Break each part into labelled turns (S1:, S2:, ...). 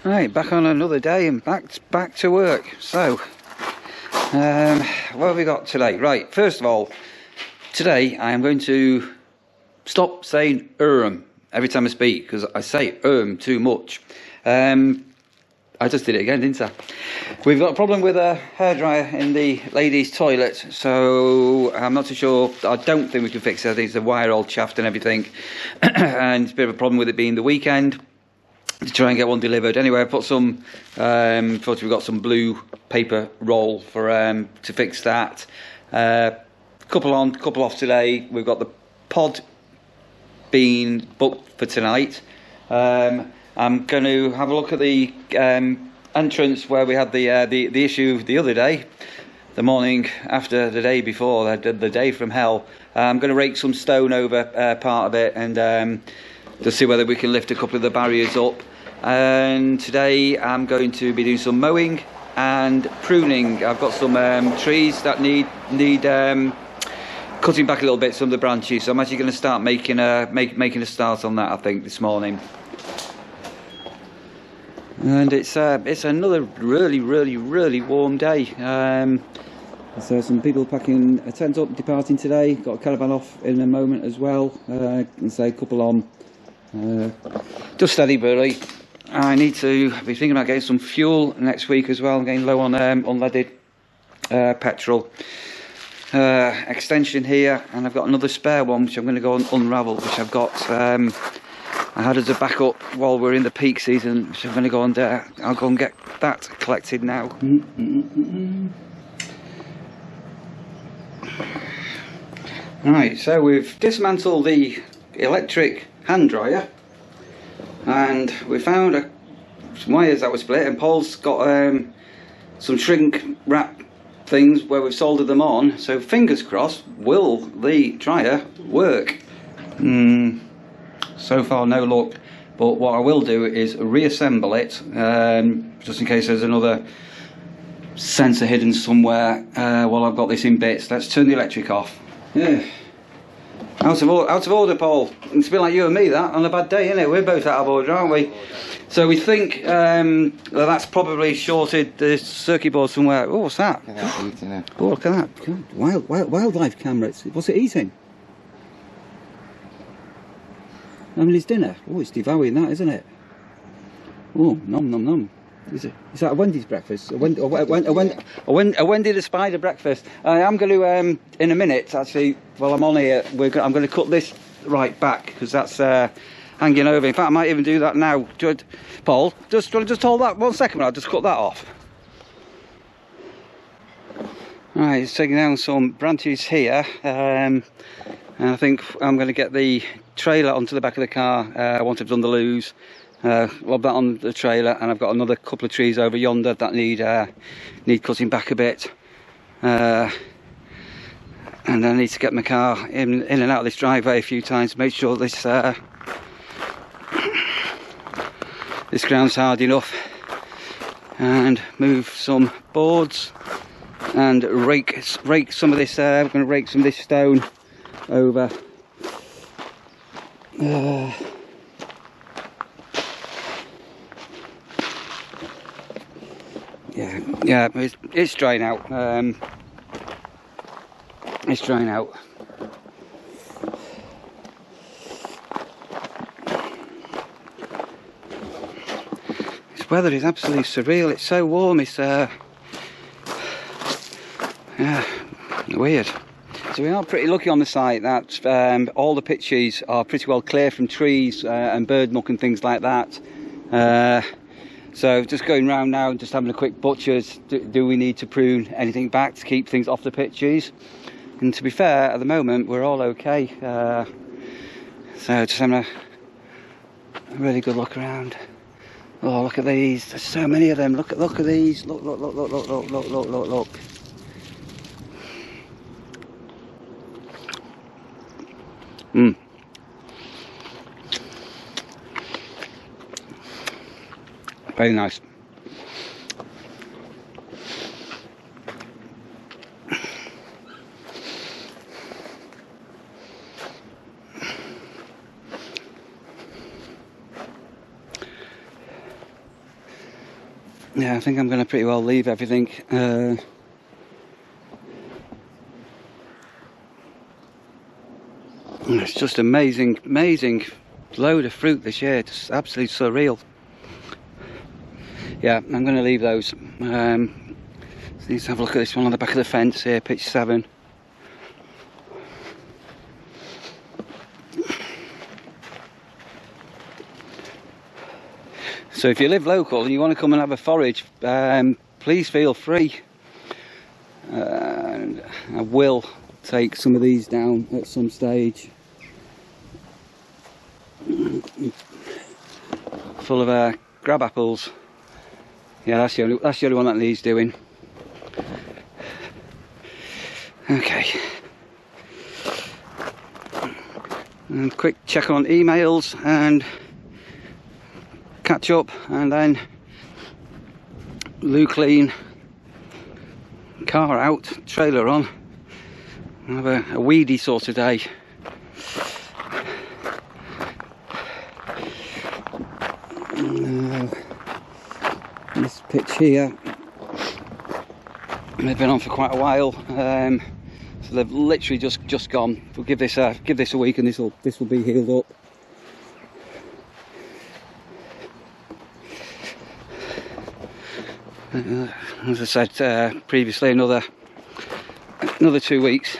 S1: Right, back on another day and back to work. So, what have we got today? Right, first of all, today I am going to stop saying every time I speak, because I say too much. I just did it again, didn't I? We've got a problem with a hairdryer in the ladies' toilet, so I'm not too sure. I don't think we can fix it. I think it's a wire all chaffed and everything, and it's a bit of a problem with it being the weekend to try and get one delivered. Anyway, I put some, thought we've got some blue paper roll for to fix that. Couple on, couple off today. We've got the pod being booked for tonight. I'm going to have a look at the entrance where we had the issue the other day, the morning after the day before, the day from hell. I'm going to rake some stone over part of it and to see whether we can lift a couple of the barriers up. And today I'm going to be doing some mowing and pruning. I've got some trees that need cutting back a little bit, some of the branches, so I'm actually going to start making a start on that, I think, this morning. And it's another really warm day. So some people packing a tent up, departing today. Got a caravan off in a moment as well. And say a couple on. Just steady, burly. I need to be thinking about getting some fuel next week as well. I'm getting low on unleaded petrol. Extension here, and I've got another spare one which I'm going to go and unravel, which I've got. I had as a backup while we're in the peak season, which I'm going to go and I'll go and get that collected now. Right, so we've dismantled the electric hand dryer, and we found some wires that were split, and Paul's got some shrink wrap things where we've soldered them on, so fingers crossed, will the dryer work? So far no luck, but what I will do is reassemble it, just in case there's another sensor hidden somewhere while I've got this in bits. Let's turn the electric off. Yeah. Out of order, Paul. It's a bit like you and me, that, on a bad day, isn't it? We're both out of order, aren't we? So we think that's probably shorted the circuit board somewhere. Oh, what's that? Oh, look at that. God, wildlife camera. What's it eating? Having his dinner. Oh, it's devouring that, isn't it? Oh, nom nom nom. Is that a Wendy's breakfast? A Wendy the spider breakfast. I am going to, in a minute, actually, while I'm on here, I'm going to cut this right back, because that's hanging over. In fact, I might even do that now. Paul, just hold that 1 second, I'll just cut that off. Right, it's taking down some branches here. And I think I'm going to get the trailer onto the back of the car once I've done the loos. Lob that on the trailer, and I've got another couple of trees over yonder that need cutting back a bit. And I need to get my car in and out of this driveway a few times to make sure this ground's hard enough, and move some boards and rake some of this. I'm going to rake some of this stone over. Yeah, it's drying out. It's drying out. This weather is absolutely surreal. It's so warm. It's yeah, weird. So we are pretty lucky on the site that all the pitches are pretty well clear from trees and bird muck and things like that. So just going round now and just having a quick butcher's. Do we need to prune anything back to keep things off the pitches? And to be fair, at the moment we're all okay. So just having a really good look around. Oh, look at these! There's so many of them. Look at these! Look! Very nice. yeah, I think I'm going to pretty well leave everything. It's just amazing load of fruit this year. It's absolutely surreal. Yeah, I'm going to leave those. Let's have a look at this one on the back of the fence here, pitch 7. So if you live local and you want to come and have a forage, please feel free. I will take some of these down at some stage. Full of grab apples. Yeah, that's the only one that needs doing. Okay. And quick check on emails and catch up, and then loo clean, car out, trailer on. Have a weedy sort of day. This pitch here, they've been on for quite a while, so they've literally just gone. We'll give this a week, and this will be healed up. As I said previously, another 2 weeks,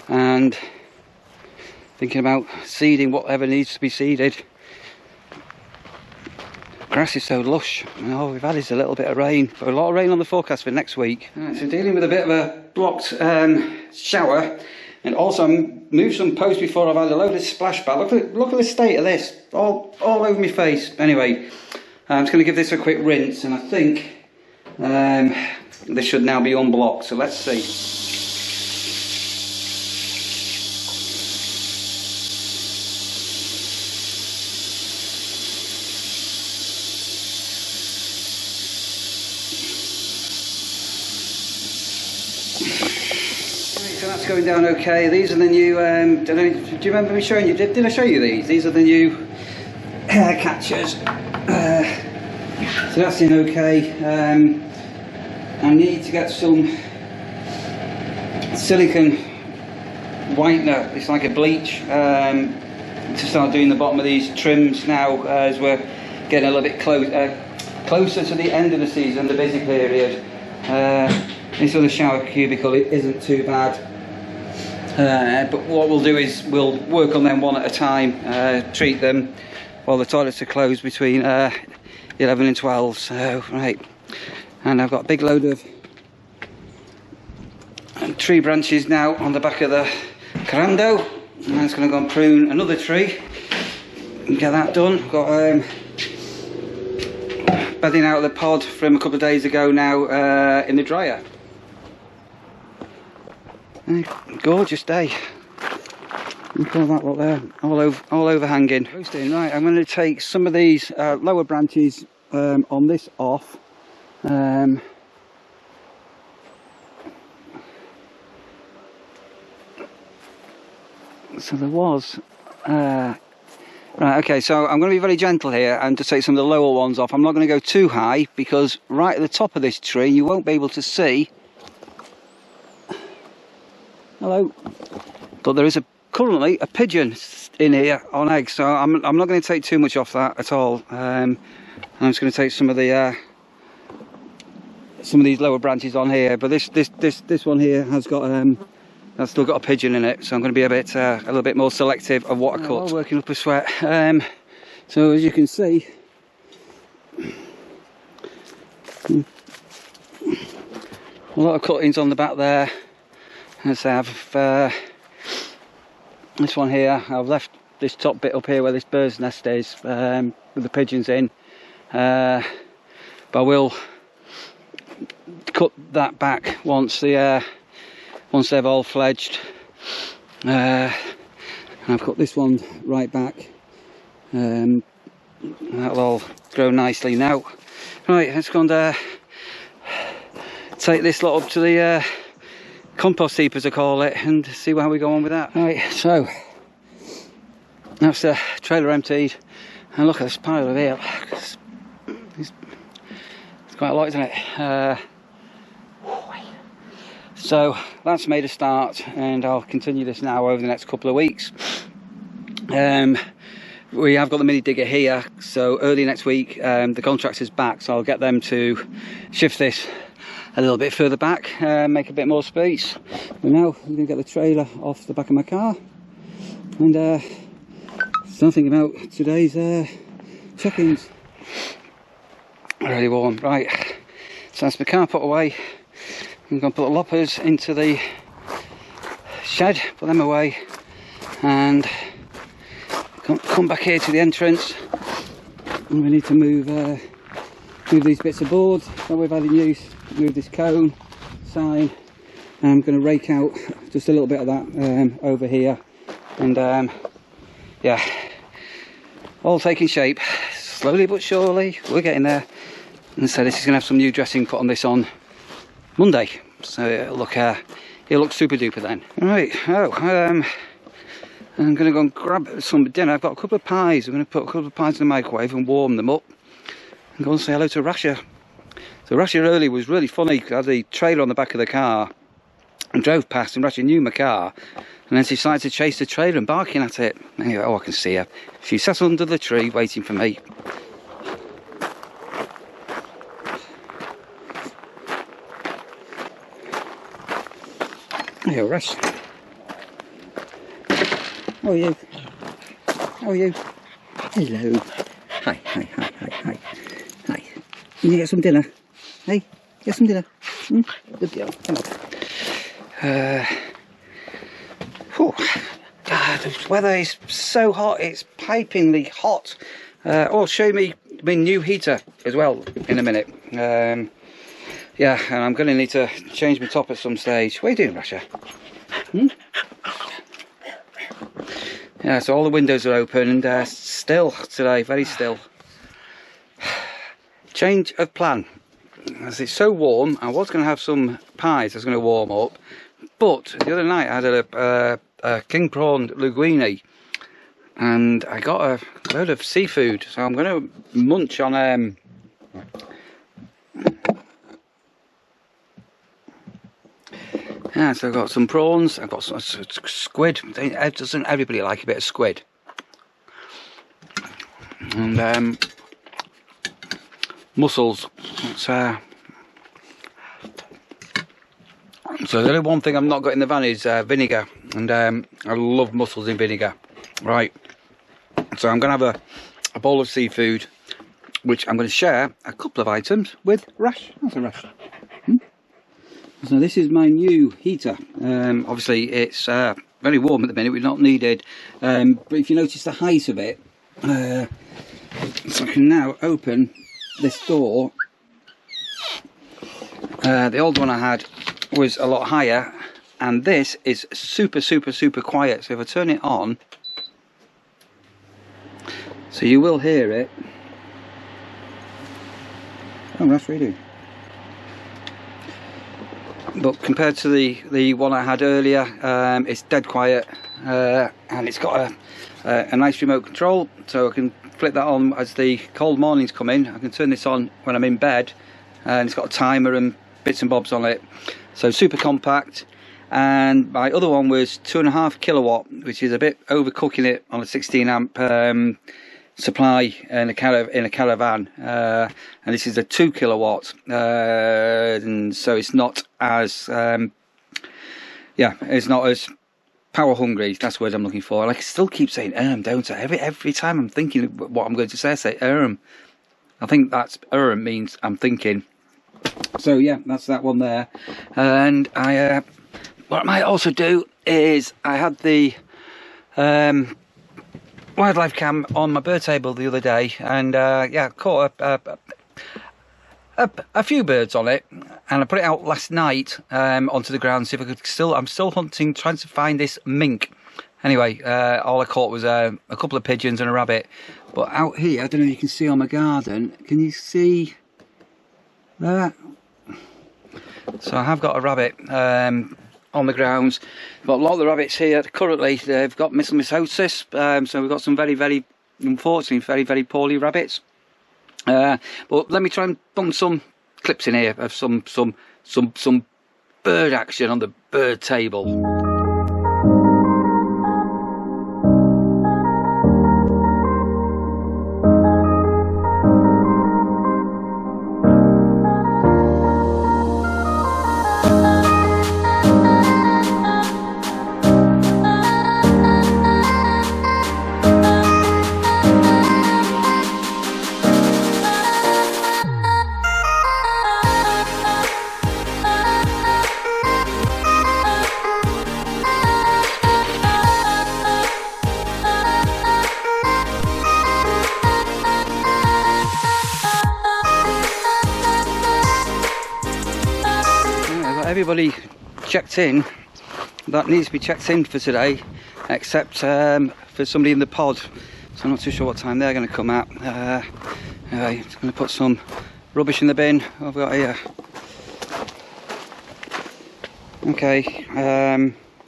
S1: and thinking about seeding whatever needs to be seeded. Grass is so lush. All we've had is a little bit of rain, but a lot of rain on the forecast for next week. Right, so dealing with a bit of a blocked shower, and also moved some posts before. I've had a load of splash back. Look at the state of this, all over my face. Anyway, I'm just going to give this a quick rinse, and I think this should now be unblocked. So let's see. So that's going down okay. These are the new, do you remember me showing you, did I show you these? These are the new air catchers. So that's in okay. I need to get some silicone whitener, it's like a bleach, to start doing the bottom of these trims now, as we're getting a little bit closer to the end of the season, the busy period. This other shower cubicle isn't too bad, but what we'll do is we'll work on them one at a time, treat them while the toilets are closed between 11 and 12. So right, and I've got a big load of tree branches now on the back of the Carando, and I'm just going to go and prune another tree and get that done. I've got bedding out of the pod from a couple of days ago now in the dryer. Gorgeous day. Look at all that lot there, all overhanging. Right, I'm going to take some of these lower branches on this off. So there was right, okay, so I'm going to be very gentle here and just take some of the lower ones off. I'm not going to go too high, because right at the top of this tree you won't be able to see. Hello. But there is currently a pigeon in here on eggs, so I'm not going to take too much off that at all. I'm just going to take some of these lower branches on here, but this one here has got I've still got a pigeon in it, so I'm going to be a little bit more selective of what I cut. Working up a sweat. So as you can see, a lot of cuttings on the back there. As I have this one here, I've left this top bit up here where this bird's nest is with the pigeons in, but I will cut that back once they've all fledged. And I've cut this one right back, and that'll all grow nicely now. Right, let's go and take this lot up to the compost heap, as I call it, and see how we go on with that. Right, so that's the trailer emptied, and look at this pile of here. It's quite a lot, isn't it? So that's made a start, and I'll continue this now over the next couple of weeks. We have got the mini digger here, so early next week the contractor's back, so I'll get them to shift this a little bit further back, make a bit more space. But now I'm going to get the trailer off the back of my car and start thinking about today's check-ins. Really warm. Right, so that's my car put away. I'm going to put the loppers into the shed, put them away, and come back here to the entrance, and we need to move these bits of board that we've had in use, move this cone, sign. I'm going to rake out just a little bit of that over here, and yeah, all taking shape, slowly but surely, we're getting there. And so this is going to have some new dressing put on this on Monday, so it'll look super duper then. Right, I'm going to go and grab some dinner. I've got a couple of pies. I'm going to put a couple of pies in the microwave and warm them up and go and say hello to Rasha. So Rasha earlier was really funny. I had the trailer on the back of the car and drove past, and Rasha knew my car, and then she decided to chase the trailer and barking at it. Anyway, oh, I can see her. She sat under the tree waiting for me. Hey, Rush. How are you? How are you? Hello. Hi. Hi. Can you get some dinner? Hey, get some dinner. Good girl. Come on. The weather is so hot. It's pipingly hot. I'll show me my new heater as well in a minute. Yeah, and I'm going to need to change my top at some stage. What are you doing, Rasha? Yeah, so all the windows are open and still today, very still. Change of plan. As it's so warm, I was going to have some pies I was going to warm up, but the other night I had a king prawn linguine, and I got a load of seafood, so I'm going to munch on yeah, so I've got some prawns, I've got some squid. Doesn't everybody like a bit of squid? And mussels. So the only one thing I've not got in the van is vinegar, and I love mussels in vinegar. Right, so I'm going to have a bowl of seafood, which I'm going to share a couple of items with Rash. That's a Rash. So this is my new heater. Obviously it's very warm at the minute, we're not needed, but if you notice the height of it, so I can now open this door. The old one I had was a lot higher, and this is super quiet. So if I turn it on, so you will hear it. Oh, that's really. But compared to the one I had earlier, it's dead quiet, and it's got a nice remote control, so I can flip that on as the cold mornings come in. I can turn this on when I'm in bed, and it's got a timer and bits and bobs on it. So super compact. And my other one was 2.5 kilowatt, which is a bit overcooking it on a 16 amp supply in a caravan, and this is a 2 kilowatt, and so it's not as it's not as power hungry. That's the word I'm looking for. Like, I still keep saying don't I? Every time I'm thinking what I'm going to say, I say I think that's means I'm thinking. So yeah, that's that one there. And I what I might also do is, I had the wildlife cam on my bird table the other day, and yeah, caught a few birds on it, and I put it out last night onto the ground, see if I could I'm still hunting, trying to find this mink. Anyway, all I caught was a couple of pigeons and a rabbit. But out here, I don't know if you can see on my garden, can you see that? So I have got a rabbit on the grounds, but a lot of the rabbits here currently, they've got myxomatosis, so we've got some unfortunately very poorly rabbits. But let me try and bump some clips in here of some bird action on the bird table. Everybody checked in that needs to be checked in for today, except for somebody in the pod, so I'm not too sure what time they're going to come at. Anyway, just going to put some rubbish in the bin I've got here. Okay,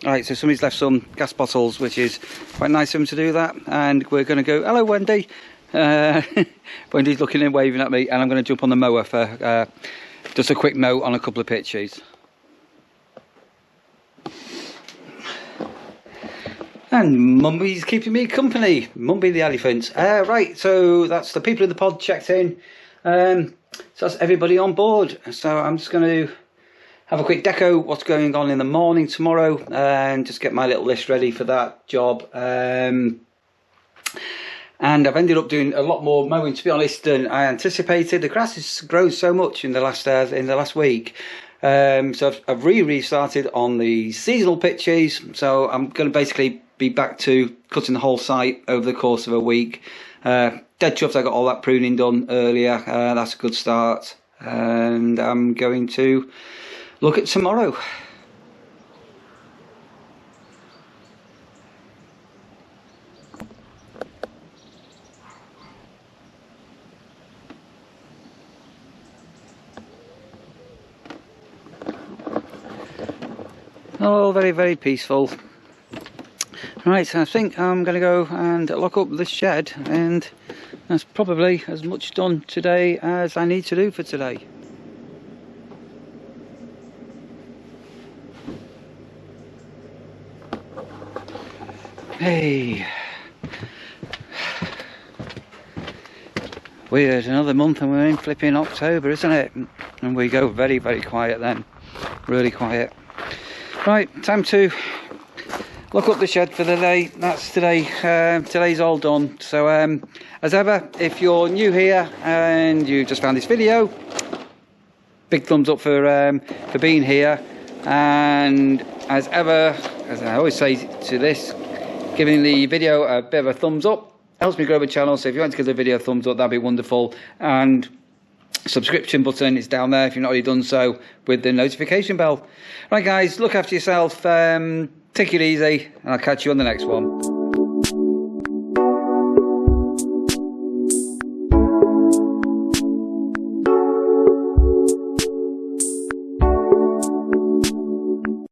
S1: right, so somebody's left some gas bottles, which is quite nice of them to do that, and we're going to go, hello Wendy. Wendy's looking and waving at me, and I'm going to jump on the mower for just a quick note on a couple of pitches. And Mumby's keeping me company, Mumby the elephant. Right, so that's the people in the pod checked in. So that's everybody on board. So I'm just going to have a quick deco what's going on in the morning tomorrow, and just get my little list ready for that job. And I've ended up doing a lot more mowing, to be honest, than I anticipated. The grass has grown so much in the last week. So I've restarted on the seasonal pitches. So I'm going to basically be back to cutting the whole site over the course of a week. Dead chuffed I got all that pruning done earlier. That's a good start. And I'm going to look at tomorrow. Oh, very, very peaceful. Right, so I think I'm going to go and lock up this shed, and that's probably as much done today as I need to do for today. Hey. Weird, another month and we're in flipping October, isn't it? And we go very, very quiet then. Really quiet. Right, time to lock up the shed for the day. That's today. Today's all done. So as ever, if you're new here and you just found this video, big thumbs up for being here. And as ever, as I always say to this, giving the video a bit of a thumbs up helps me grow the channel. So if you want to give the video a thumbs up, that'd be wonderful. And subscription button is down there if you've not already done so, with the notification bell. Right guys, look after yourself, take it easy, and I'll catch you on the next one.